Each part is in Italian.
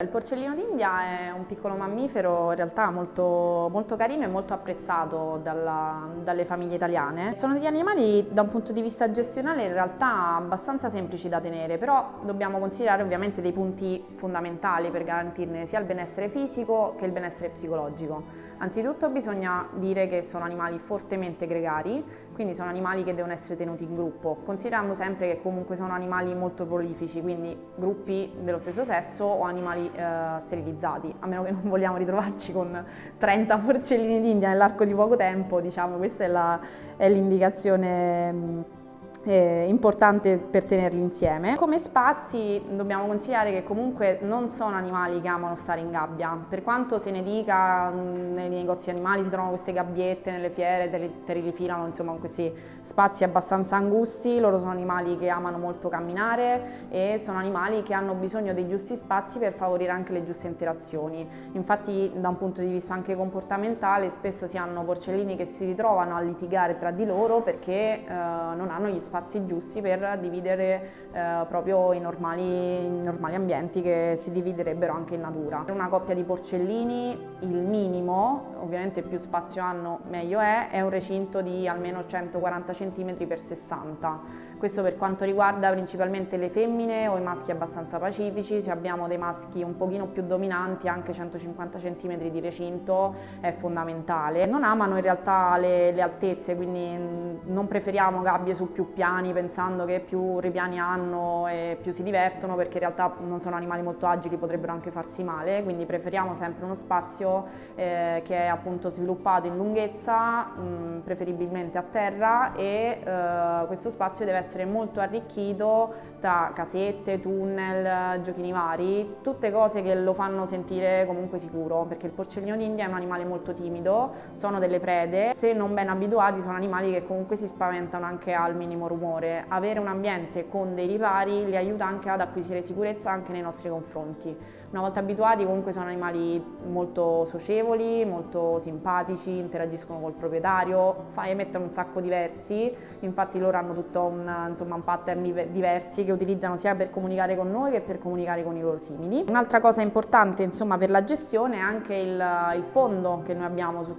Il porcellino d'India è un piccolo mammifero in realtà molto carino e molto apprezzato dalle famiglie italiane. Sono degli animali da un punto di vista gestionale in realtà abbastanza semplici da tenere, però dobbiamo considerare ovviamente dei punti fondamentali per garantirne sia il benessere fisico che il benessere psicologico. Anzitutto bisogna dire che sono animali fortemente gregari, quindi sono animali che devono essere tenuti in gruppo, considerando sempre che comunque sono animali molto prolifici, quindi gruppi dello stesso sesso o animali sterilizzati, a meno che non vogliamo ritrovarci con 30 porcellini d'India nell'arco di poco tempo, diciamo, questa è l'indicazione importante per tenerli insieme. Come spazi dobbiamo considerare che comunque non sono animali che amano stare in gabbia, per quanto se ne dica nei negozi di animali si trovano queste gabbiette nelle fiere, te li rifilano insomma con questi spazi abbastanza angusti. Loro sono animali che amano molto camminare e sono animali che hanno bisogno dei giusti spazi per favorire anche le giuste interazioni. Infatti da un punto di vista anche comportamentale spesso si hanno porcellini che si ritrovano a litigare tra di loro perché non hanno gli spazi giusti per dividere proprio i normali ambienti che si dividerebbero anche in natura. Per una coppia di porcellini il minimo, ovviamente più spazio hanno meglio è un recinto di almeno 140 cm per 60. Questo per quanto riguarda principalmente le femmine o i maschi abbastanza pacifici. Se abbiamo dei maschi un pochino più dominanti, anche 150 cm di recinto è fondamentale. Non amano in realtà le altezze, quindi non preferiamo gabbie su più piani pensando che più ripiani hanno e più si divertono, perché in realtà non sono animali molto agili, potrebbero anche farsi male, quindi preferiamo sempre uno spazio che è appunto sviluppato in lunghezza, preferibilmente a terra, e questo spazio deve essere molto arricchito da casette, tunnel, giochini vari, tutte cose che lo fanno sentire comunque sicuro, perché il porcellino d'India è un animale molto timido, sono delle prede, se non ben abituati sono animali che comunque si spaventano anche al minimo rumore. Avere un ambiente con dei ripari li aiuta anche ad acquisire sicurezza anche nei nostri confronti. Una volta abituati comunque sono animali molto socievoli, molto simpatici, interagiscono col proprietario, emettono un sacco di versi, infatti loro hanno tutto un pattern diversi che utilizzano sia per comunicare con noi che per comunicare con i loro simili. Un'altra cosa importante insomma per la gestione è anche il fondo che noi abbiamo su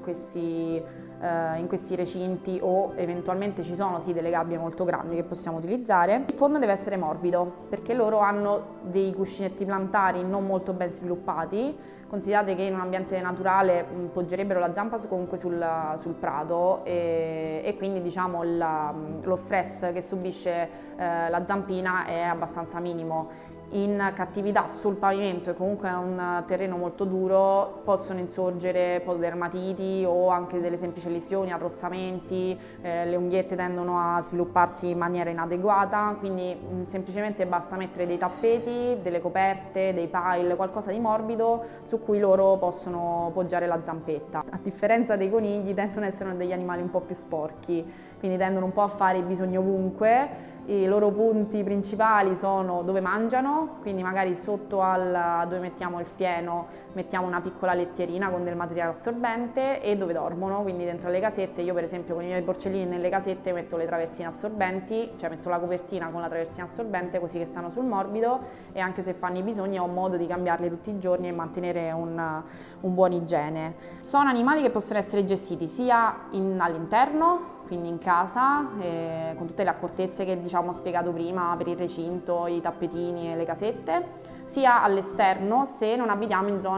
in questi recinti, o eventualmente ci sono sì delle gabbie molto grandi che possiamo utilizzare. Il fondo deve essere morbido perché loro hanno dei cuscinetti plantari non molto ben sviluppati. Considerate che in un ambiente naturale poggerebbero la zampa comunque sul prato e quindi diciamo lo stress che subisce la zampina è abbastanza minimo. In cattività sul pavimento e comunque è un terreno molto duro possono insorgere pododermatiti o anche delle semplici lesioni, arrossamenti, le unghiette tendono a svilupparsi in maniera inadeguata, quindi semplicemente basta mettere dei tappeti, delle coperte, dei pile, qualcosa di morbido su cui loro possono poggiare la zampetta. A differenza dei conigli tendono ad essere degli animali un po' più sporchi, quindi tendono un po' a fare i bisogni ovunque. I loro punti principali sono dove mangiano, quindi magari sotto dove mettiamo il fieno mettiamo una piccola lettierina con del materiale assorbente, e dove dormono, quindi dentro le casette. Io per esempio con i miei porcellini nelle casette metto le traversine assorbenti, cioè metto la copertina con la traversina assorbente così che stanno sul morbido, e anche se fanno i bisogni ho modo di cambiarli tutti i giorni e mantenere un buon igiene. Sono animali che possono essere gestiti sia all'interno, quindi in casa, con tutte le accortezze che diciamo ho spiegato prima per il recinto, i tappetini e le casette, sia all'esterno se non abitiamo in zone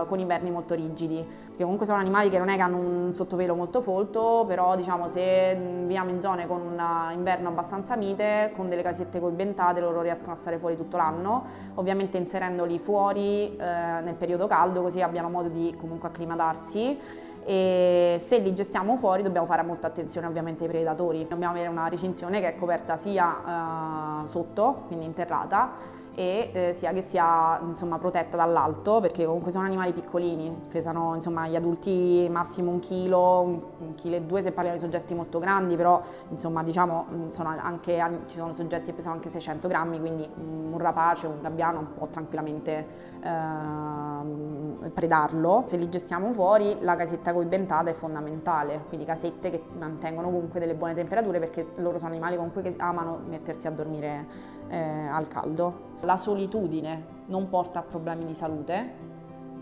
con inverni molto rigidi, perché comunque sono animali che non è che hanno un sottopelo molto folto, però diciamo se viviamo in zone con un inverno abbastanza mite, con delle casette coibentate, loro riescono a stare fuori tutto l'anno, ovviamente inserendoli fuori nel periodo caldo, così abbiano modo di comunque acclimatarsi. E se li gestiamo fuori dobbiamo fare molta attenzione ovviamente ai predatori. Dobbiamo avere una recinzione che è coperta sia sotto, quindi interrata, e sia che sia insomma protetta dall'alto, perché comunque sono animali piccolini, pesano insomma gli adulti massimo 1 chilo, 1,2 kg se parliamo di soggetti molto grandi, però insomma diciamo ci sono soggetti che pesano anche 600 grammi, quindi un rapace, un gabbiano può tranquillamente predarlo. Se li gestiamo fuori la casetta coibentata è fondamentale, quindi casette che mantengono comunque delle buone temperature, perché loro sono animali comunque che amano mettersi a dormire al caldo. La solitudine non porta a problemi di salute.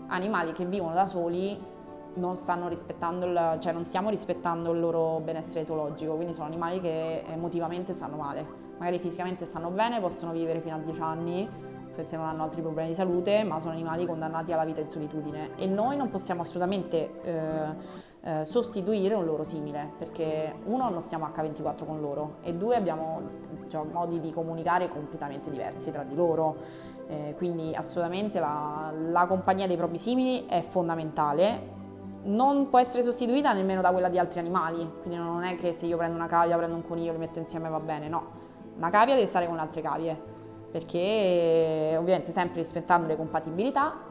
Animali che vivono da soli non stanno rispettando cioè non stiamo rispettando il loro benessere etologico, quindi sono animali che emotivamente stanno male, magari fisicamente stanno bene, possono vivere fino a 10 anni se non hanno altri problemi di salute, ma sono animali condannati alla vita in solitudine e noi non possiamo assolutamente sostituire un loro simile, perché uno, non stiamo H24 con loro e due, abbiamo modi di comunicare completamente diversi tra di loro, quindi assolutamente la compagnia dei propri simili è fondamentale. Non può essere sostituita nemmeno da quella di altri animali, quindi non è che se io prendo una cavia, prendo un coniglio, li metto insieme va bene, no. Una cavia deve stare con le altre cavie, perché ovviamente sempre rispettando le compatibilità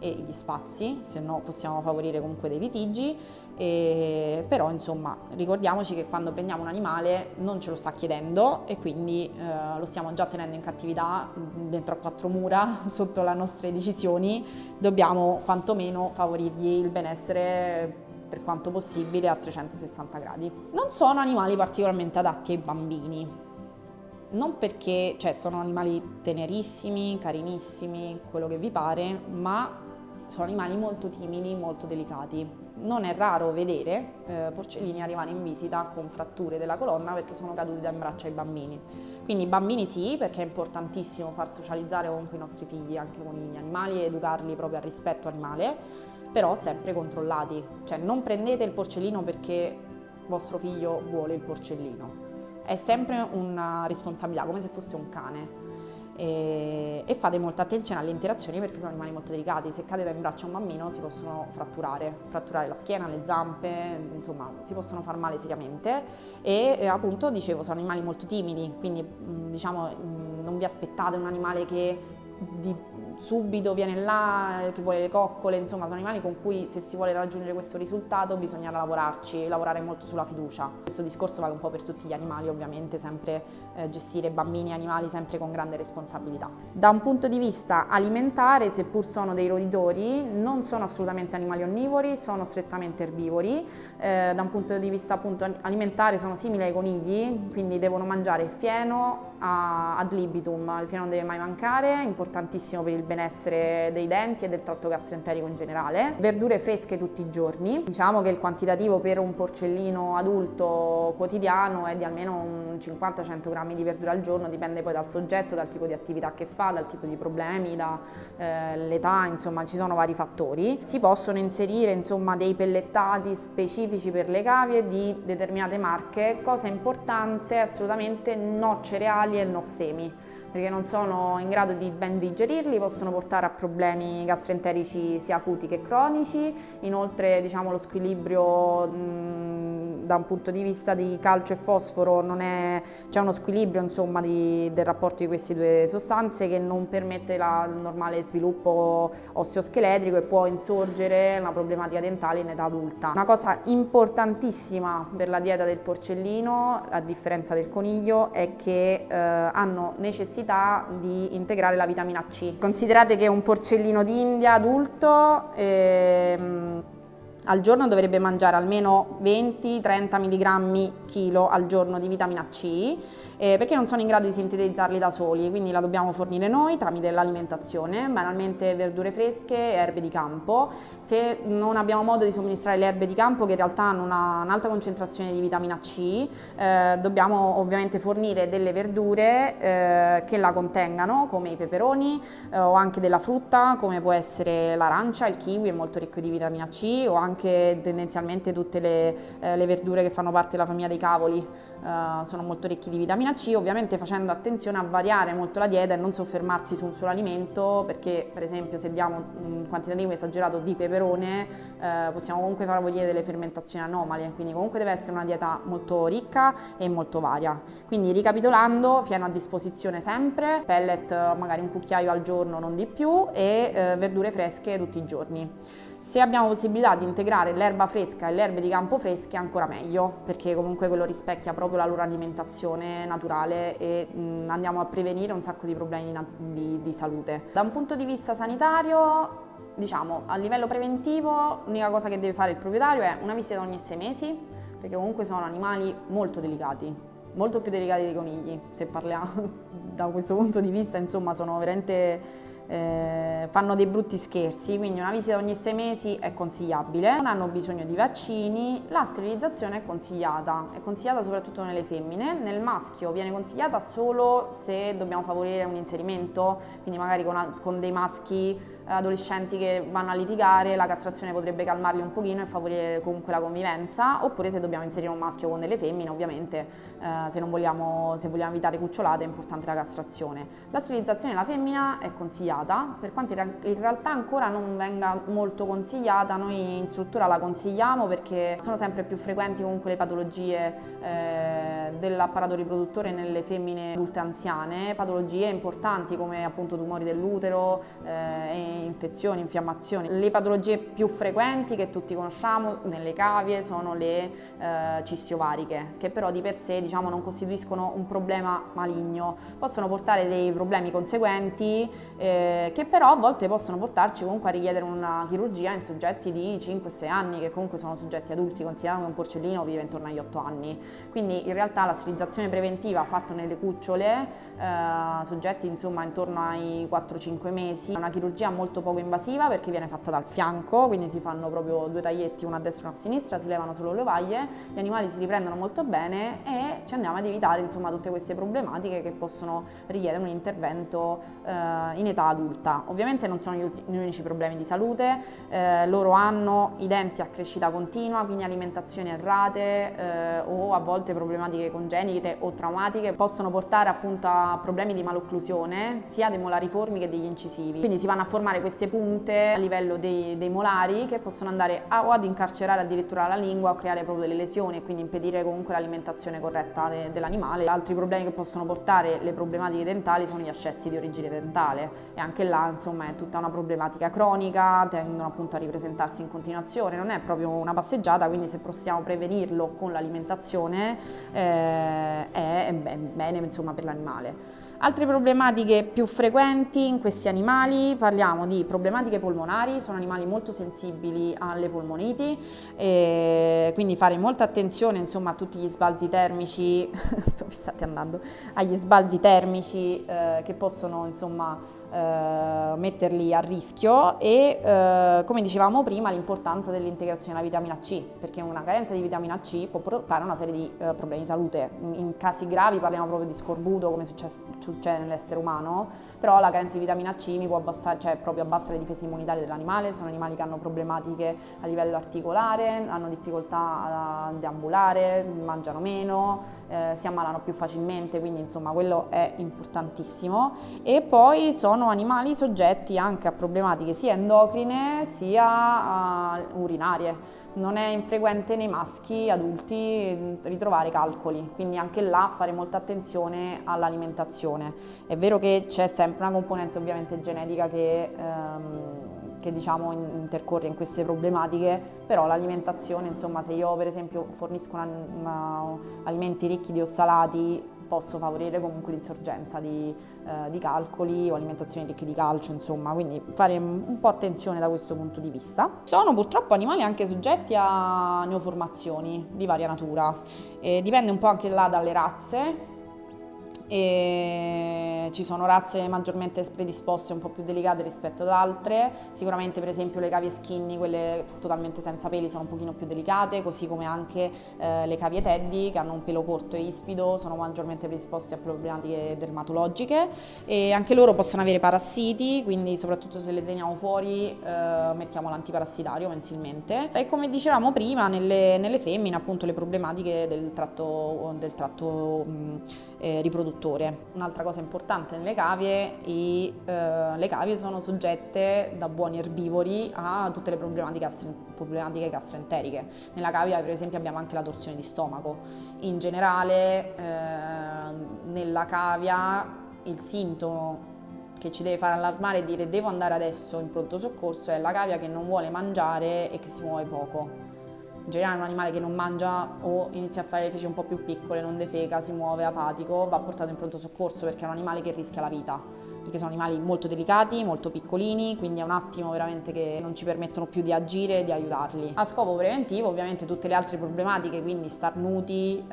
e gli spazi, se no possiamo favorire comunque dei litigi, però insomma ricordiamoci che quando prendiamo un animale non ce lo sta chiedendo e quindi lo stiamo già tenendo in cattività dentro a quattro mura sotto le nostre decisioni, dobbiamo quantomeno favorirgli il benessere per quanto possibile a 360 gradi. Non sono animali particolarmente adatti ai bambini, non perché, cioè sono animali tenerissimi, carinissimi, quello che vi pare, ma sono animali molto timidi, molto delicati. Non è raro vedere porcellini arrivare in visita con fratture della colonna perché sono caduti da in braccio ai bambini. Quindi i bambini sì, perché è importantissimo far socializzare comunque i nostri figli anche con gli animali e educarli proprio al rispetto animale, però sempre controllati. Cioè non prendete il porcellino perché vostro figlio vuole il porcellino. È sempre una responsabilità, come se fosse un cane. E fate molta attenzione alle interazioni perché sono animali molto delicati, se cade da in braccio a un bambino si possono fratturare la schiena, le zampe, insomma si possono far male seriamente e appunto dicevo sono animali molto timidi, quindi diciamo non vi aspettate un animale che subito viene là, che vuole le coccole, insomma sono animali con cui se si vuole raggiungere questo risultato bisogna lavorare molto sulla fiducia. Questo discorso vale un po' per tutti gli animali, ovviamente sempre gestire bambini e animali sempre con grande responsabilità. Da un punto di vista alimentare, seppur sono dei roditori, non sono assolutamente animali onnivori, sono strettamente erbivori. Da un punto di vista appunto alimentare sono simili ai conigli, quindi devono mangiare il fieno ad libitum, il fieno non deve mai mancare, importantissimo per il benessere dei denti e del tratto gastroenterico in generale. Verdure fresche tutti i giorni, diciamo che il quantitativo per un porcellino adulto quotidiano è di almeno un 50-100 grammi di verdura al giorno, dipende poi dal soggetto, dal tipo di attività che fa, dal tipo di problemi, dall'età, insomma ci sono vari fattori. Si possono inserire insomma dei pellettati specifici per le cavie di determinate marche, cosa importante assolutamente no cereali e no semi, perché non sono in grado di ben digerirli, possono portare a problemi gastroenterici sia acuti che cronici. Inoltre diciamo lo squilibrio da un punto di vista di calcio e fosforo c'è uno squilibrio insomma del rapporto di queste due sostanze che non permette il normale sviluppo osteoscheletrico e può insorgere una problematica dentale in età adulta. Una cosa importantissima per la dieta del porcellino, a differenza del coniglio, è che hanno necessità di integrare la vitamina C. Considerate che un porcellino d'India adulto al giorno dovrebbe mangiare almeno 20-30 mg chilo al giorno di vitamina C, perché non sono in grado di sintetizzarli da soli, quindi la dobbiamo fornire noi tramite l'alimentazione, banalmente verdure fresche e erbe di campo. Se non abbiamo modo di somministrare le erbe di campo, che in realtà hanno un'alta concentrazione di vitamina C, dobbiamo ovviamente fornire delle verdure che la contengano, come i peperoni o anche della frutta, come può essere l'arancia, il kiwi è molto ricco di vitamina C, o anche tendenzialmente tutte le verdure che fanno parte della famiglia dei cavoli sono molto ricchi di vitamina C, ovviamente facendo attenzione a variare molto la dieta e non soffermarsi su un solo alimento, perché per esempio se diamo un quantitativo esagerato di peperone possiamo comunque favorire delle fermentazioni anomale, quindi comunque deve essere una dieta molto ricca e molto varia. Quindi ricapitolando, fieno a disposizione sempre, pellet magari un cucchiaio al giorno, non di più, e verdure fresche tutti i giorni. Se abbiamo possibilità di integrare l'erba fresca e le erbe di campo fresche ancora meglio, perché comunque quello rispecchia proprio la loro alimentazione naturale e andiamo a prevenire un sacco di problemi di salute. Da un punto di vista sanitario, diciamo a livello preventivo, l'unica cosa che deve fare il proprietario è una visita ogni 6 mesi, perché comunque sono animali molto delicati. molto più delicati dei conigli, se parliamo da questo punto di vista, insomma, sono veramente fanno dei brutti scherzi, quindi una visita ogni 6 mesi è consigliabile, non hanno bisogno di vaccini, la sterilizzazione è consigliata soprattutto nelle femmine, nel maschio viene consigliata solo se dobbiamo favorire un inserimento, quindi magari con dei maschi adolescenti che vanno a litigare, la castrazione potrebbe calmarli un pochino e favorire comunque la convivenza, oppure se dobbiamo inserire un maschio con delle femmine, ovviamente se vogliamo evitare cucciolate è importante la castrazione. La sterilizzazione della femmina è consigliata, per quanto in realtà ancora non venga molto consigliata, noi in struttura la consigliamo perché sono sempre più frequenti comunque le patologie dell'apparato riproduttore nelle femmine adulte anziane, patologie importanti come appunto tumori dell'utero e infezioni, infiammazioni. Le patologie più frequenti che tutti conosciamo nelle cavie sono le cisti ovariche, che però di per sé diciamo non costituiscono un problema maligno, possono portare dei problemi conseguenti che però a volte possono portarci comunque a richiedere una chirurgia in soggetti di 5-6 anni, che comunque sono soggetti adulti, considerando che un porcellino vive intorno agli 8 anni. Quindi in realtà la sterilizzazione preventiva fatta nelle cucciole, soggetti insomma intorno ai 4-5 mesi, è una chirurgia molto poco invasiva perché viene fatta dal fianco, quindi si fanno proprio 2 taglietti, una a destra e una a sinistra, si levano solo le ovaglie, gli animali si riprendono molto bene e ci andiamo ad evitare insomma tutte queste problematiche che possono richiedere un intervento in età adulta. Ovviamente non sono gli unici problemi di salute, loro hanno i denti a crescita continua, quindi alimentazioni errate o a volte problematiche congenite o traumatiche possono portare appunto a problemi di malocclusione sia dei molariformi che degli incisivi. Quindi si vanno a formare queste punte a livello dei molari che possono andare o ad incarcerare addirittura la lingua o creare proprio delle lesioni e quindi impedire comunque l'alimentazione corretta dell'animale. Altri problemi che possono portare le problematiche dentali sono gli ascessi di origine dentale e anche là insomma è tutta una problematica cronica, tendono appunto a ripresentarsi in continuazione, non è proprio una passeggiata, quindi se possiamo prevenirlo con l'alimentazione è bene insomma per l'animale. Altre problematiche più frequenti in questi animali, parliamo di problematiche polmonari, sono animali molto sensibili alle polmoniti, quindi fare molta attenzione insomma a tutti gli sbalzi termici, dove state andando? Agli sbalzi termici che possono insomma metterli a rischio e come dicevamo prima l'importanza dell'integrazione della vitamina C, perché una carenza di vitamina C può portare a una serie di problemi di salute. In casi gravi parliamo proprio di scorbuto come succede nell'essere umano, però la carenza di vitamina C mi può abbassare, cioè proprio abbassa le difese immunitarie dell'animale, sono animali che hanno problematiche a livello articolare, hanno difficoltà a deambulare, mangiano meno, si ammalano più facilmente, quindi insomma quello è importantissimo. E poi sono animali soggetti anche a problematiche sia endocrine sia urinarie. Non è infrequente nei maschi adulti ritrovare calcoli, quindi anche là fare molta attenzione all'alimentazione. È vero che c'è sempre una componente ovviamente genetica che diciamo intercorre in queste problematiche, però l'alimentazione, insomma, se io per esempio fornisco alimenti ricchi di ossalati posso favorire comunque l'insorgenza di calcoli o alimentazioni ricche di calcio, insomma, quindi fare un po' attenzione da questo punto di vista. Sono purtroppo animali anche soggetti a neoformazioni di varia natura, dipende un po' anche là dalle razze. E ci sono razze maggiormente predisposte un po' più delicate rispetto ad altre, sicuramente per esempio le cavie skinny, quelle totalmente senza peli, sono un pochino più delicate, così come anche le cavie teddy che hanno un pelo corto e ispido sono maggiormente predisposte a problematiche dermatologiche e anche loro possono avere parassiti, quindi soprattutto se le teniamo fuori mettiamo l'antiparassitario mensilmente. E come dicevamo prima nelle femmine appunto le problematiche del tratto riproduttore. Un'altra cosa importante nelle cavie, le cavie sono soggette da buoni erbivori a tutte le problematiche gastroenteriche. Nella cavia per esempio abbiamo anche la torsione di stomaco. In generale nella cavia il sintomo che ci deve fare allarmare e dire devo andare adesso in pronto soccorso è la cavia che non vuole mangiare e che si muove poco. In generale un animale che non mangia o inizia a fare le feci un po' più piccole, non defeca, si muove, apatico, va portato in pronto soccorso perché è un animale che rischia la vita. perché sono animali molto delicati, molto piccolini, quindi è un attimo veramente che non ci permettono più di agire e di aiutarli. A scopo preventivo ovviamente tutte le altre problematiche, quindi starnuti,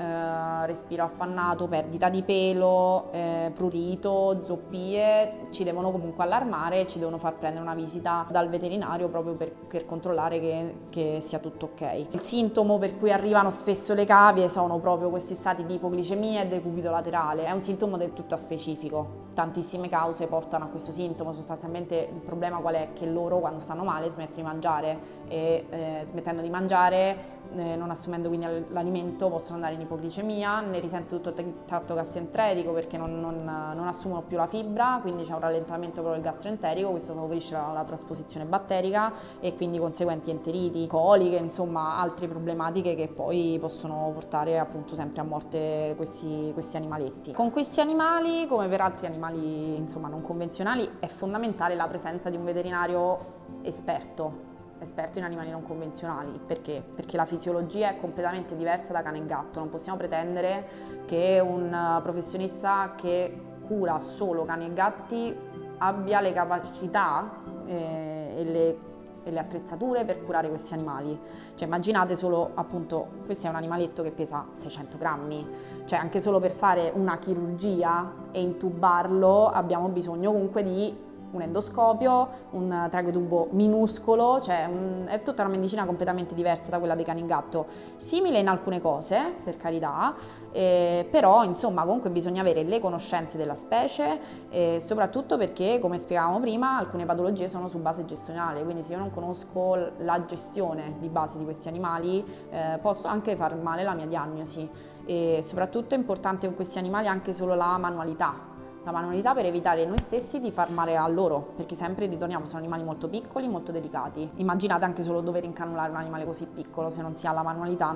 respiro affannato, perdita di pelo, prurito, zoppie, ci devono comunque allarmare e ci devono far prendere una visita dal veterinario proprio per controllare che sia tutto ok. Il sintomo per cui arrivano spesso le cavie sono proprio questi stati di ipoglicemia e decubito laterale, è un sintomo del tutto aspecifico. Tantissime cause portano a questo sintomo, sostanzialmente il problema qual è? Che loro quando stanno male smettono di mangiare e smettendo di mangiare, non assumendo quindi l'alimento, possono andare in ipoglicemia, ne risente tutto il tratto gastroenterico perché non assumono più la fibra, quindi c'è un rallentamento proprio del gastroenterico, questo favorisce la trasposizione batterica e quindi conseguenti enteriti, coliche, insomma altre problematiche che poi possono portare appunto sempre a morte questi animaletti. Con questi animali, come per altri animali insomma non convenzionali, è fondamentale la presenza di un veterinario esperto in animali non convenzionali. Perché? Perché la fisiologia è completamente diversa da cane e gatto, non possiamo pretendere che un professionista che cura solo cani e gatti abbia le capacità e le attrezzature per curare questi animali. Cioè immaginate solo, appunto, questo è un animaletto che pesa 600 grammi, cioè anche solo per fare una chirurgia e intubarlo abbiamo bisogno comunque di un endoscopio, un tracheotubo minuscolo, cioè è tutta una medicina completamente diversa da quella dei cani in gatto, simile in alcune cose, per carità, però insomma comunque bisogna avere le conoscenze della specie, soprattutto perché, come spiegavamo prima, alcune patologie sono su base gestionale, quindi se io non conosco la gestione di base di questi animali, posso anche far male la mia diagnosi. E soprattutto è importante con questi animali anche solo la manualità per evitare noi stessi di far male a loro, perché sempre ritorniamo, sono animali molto piccoli, molto delicati. Immaginate anche solo dover incannulare un animale così piccolo, se non si ha la manualità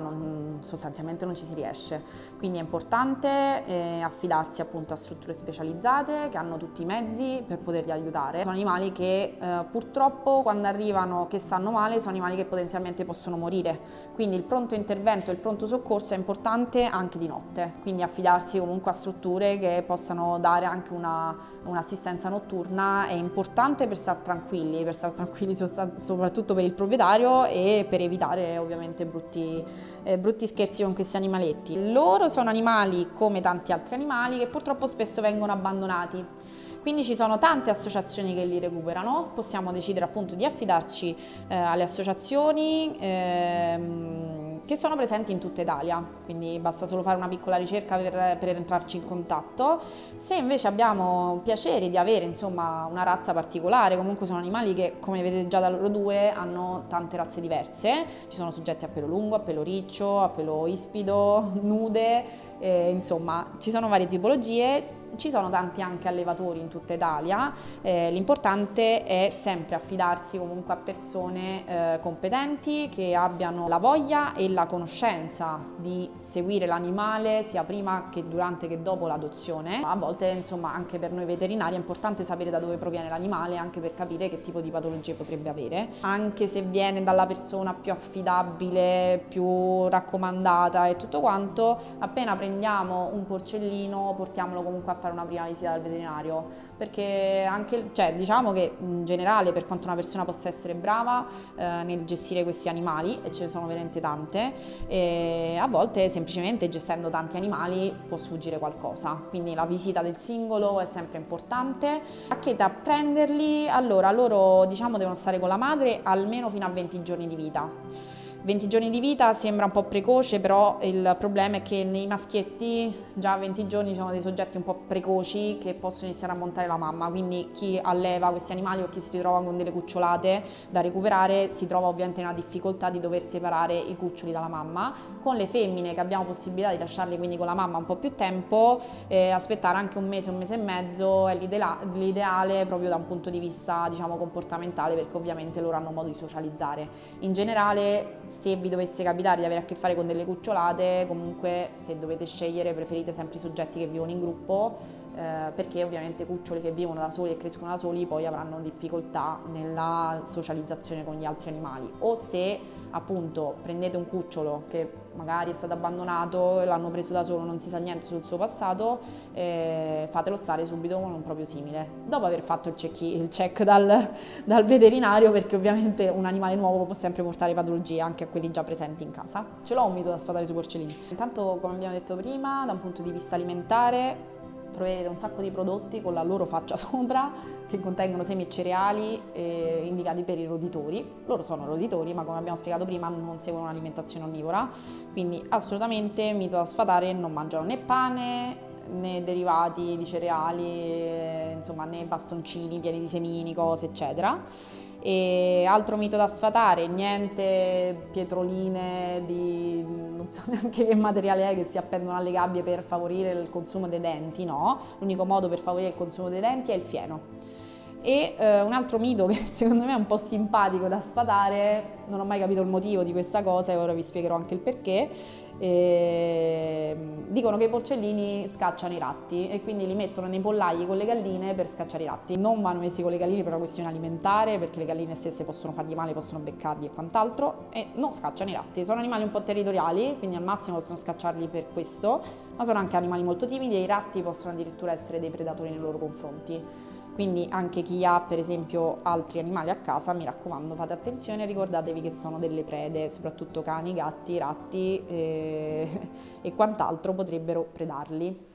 sostanzialmente non ci si riesce. Quindi è importante affidarsi appunto a strutture specializzate che hanno tutti i mezzi per poterli aiutare. Sono animali che purtroppo quando arrivano che stanno male sono animali che potenzialmente possono morire, quindi il pronto intervento e il pronto soccorso è importante anche di notte, quindi affidarsi comunque a strutture che possano dare anche un'assistenza notturna è importante per star tranquilli soprattutto per il proprietario e per evitare ovviamente brutti scherzi con questi animaletti. Loro sono animali come tanti altri animali che purtroppo spesso vengono abbandonati. Quindi ci sono tante associazioni che li recuperano, possiamo decidere appunto di affidarci alle associazioni che sono presenti in tutta Italia, quindi basta solo fare una piccola ricerca per entrarci in contatto. Se invece abbiamo piacere di avere insomma una razza particolare, comunque sono animali che come vedete già da loro due hanno tante razze diverse, ci sono soggetti a pelo lungo, a pelo riccio, a pelo ispido, nude, insomma ci sono varie tipologie. Ci sono tanti anche allevatori in tutta Italia, l'importante è sempre affidarsi comunque a persone competenti che abbiano la voglia e la conoscenza di seguire l'animale sia prima che durante che dopo l'adozione. A volte insomma anche per noi veterinari è importante sapere da dove proviene l'animale anche per capire che tipo di patologie potrebbe avere, anche se viene dalla persona più affidabile, più raccomandata e tutto quanto, appena prendiamo un porcellino portiamolo comunque a fare una prima visita dal veterinario, perché anche, cioè, diciamo che in generale per quanto una persona possa essere brava nel gestire questi animali, e ce ne sono veramente tante, a volte semplicemente gestendo tanti animali può sfuggire qualcosa, quindi la visita del singolo è sempre importante. A che età prenderli? Allora, loro diciamo devono stare con la madre almeno fino a 20 giorni di vita. 20 giorni di vita sembra un po' precoce, però il problema è che nei maschietti già a 20 giorni ci sono dei soggetti un po' precoci che possono iniziare a montare la mamma, quindi chi alleva questi animali o chi si ritrova con delle cucciolate da recuperare si trova ovviamente nella difficoltà di dover separare i cuccioli dalla mamma. Con le femmine che abbiamo possibilità di lasciarle quindi con la mamma un po' più tempo, aspettare anche un mese e mezzo è l'ideale proprio da un punto di vista diciamo comportamentale, perché ovviamente loro hanno modo di socializzare. In generale, se vi dovesse capitare di avere a che fare con delle cucciolate, comunque se dovete scegliere preferite sempre i soggetti che vivono in gruppo, perché ovviamente cuccioli che vivono da soli e crescono da soli poi avranno difficoltà nella socializzazione con gli altri animali. O se appunto prendete un cucciolo che magari è stato abbandonato, l'hanno preso da solo, non si sa niente sul suo passato, fatelo stare subito con un proprio simile. Dopo aver fatto il check dal veterinario, perché ovviamente un animale nuovo può sempre portare patologie anche a quelli già presenti in casa. Ce l'ho un mito da sfatare sui porcellini. Intanto, come abbiamo detto prima, da un punto di vista alimentare, troverete un sacco di prodotti con la loro faccia sopra che contengono semi e cereali indicati per i roditori. Loro sono roditori, ma come abbiamo spiegato prima non seguono un'alimentazione onnivora, quindi assolutamente mito da sfatare: non mangiano né pane né derivati di cereali, insomma né bastoncini pieni di semini, cose eccetera. E altro mito da sfatare: niente pietroline di non so neanche che materiale è che si appendono alle gabbie per favorire il consumo dei denti, no, l'unico modo per favorire il consumo dei denti è il fieno. E un altro mito che secondo me è un po' simpatico da sfatare, non ho mai capito il motivo di questa cosa e ora vi spiegherò anche il perché. Dicono che i porcellini scacciano i ratti e quindi li mettono nei pollai con le galline per scacciare i ratti. Non vanno messi con le galline per una questione alimentare, perché le galline stesse possono fargli male, possono beccarli e quant'altro, e non scacciano i ratti. Sono animali un po' territoriali, quindi al massimo possono scacciarli per questo, ma sono anche animali molto timidi e i ratti possono addirittura essere dei predatori nei loro confronti. Quindi anche chi ha per esempio altri animali a casa, mi raccomando, fate attenzione e ricordatevi che sono delle prede, soprattutto cani, gatti, ratti e quant'altro potrebbero predarli.